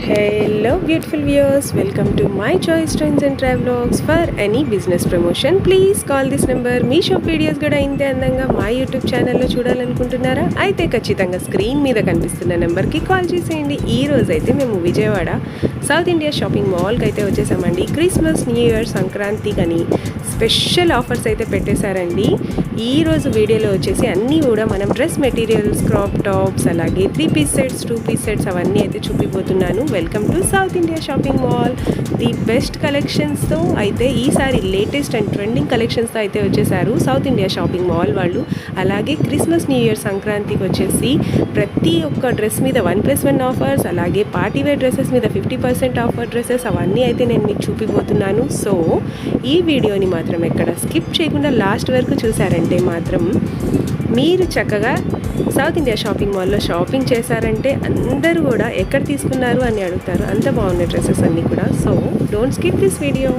Hello beautiful viewers, welcome to my choice trends and travelogues. For any business promotion please call this number. Me shop videos కూడా ఇంతే అందంగా మా YouTube ఛానల్లో చూడాలనుకుంటున్నారా? అయితే ఖచ్చితంగా screen మీద కనిపిస్తున్న నెంబర్కి కాల్ చేసేయండి. ఈ రోజు అయితే మేము విజయవాడ సౌత్ ఇండియా షాపింగ్ మాల్కి అయితే వచ్చేసామండి. క్రిస్మస్, న్యూ ఇయర్, సంక్రాంతి కానీ స్పెషల్ ఆఫర్స్ అయితే పెట్టేశారండి. ఈరోజు వీడియోలో వచ్చేసి అన్నీ కూడా మనం డ్రెస్ మెటీరియల్స్, క్రాప్ టాప్స్, అలాగే 3 పీస్ సెట్స్, 2 పీస్ సెట్స్ అవన్నీ అయితే చూపిపోతున్నాను. Welcome to South India shopping mall. The best కలెక్షన్స్తో అయితే ఈసారి లేటెస్ట్ అండ్ ట్రెండింగ్ కలెక్షన్స్తో అయితే వచ్చేసారు సౌత్ ఇండియా షాపింగ్ మాల్ వాళ్ళు. అలాగే క్రిస్మస్, న్యూ ఇయర్, సంక్రాంతికి వచ్చేసి ప్రతి ఒక్క డ్రెస్ మీద 1+1 ఆఫర్స్, అలాగే పార్టీవేర్ డ్రెస్సెస్ మీద 50% ఆఫర్ డ్రెస్సెస్ అవన్నీ అయితే నేను మీకు చూపిపోతున్నాను. సో ఈ వీడియోని మాత్రం ఎక్కడ స్కిప్ చేయకుండా లాస్ట్ వరకు చూసారంటే మాత్రం మీరు చక్కగా సౌత్ ఇండియా షాపింగ్ మాల్లో షాపింగ్ చేశారంటే అందరూ కూడా ఎక్కడ తీసుకున్నారు అని అడుగుతారు. అంత బాగున్నాయి డ్రెస్సెస్ అన్నీ కూడా. So don't skip this video.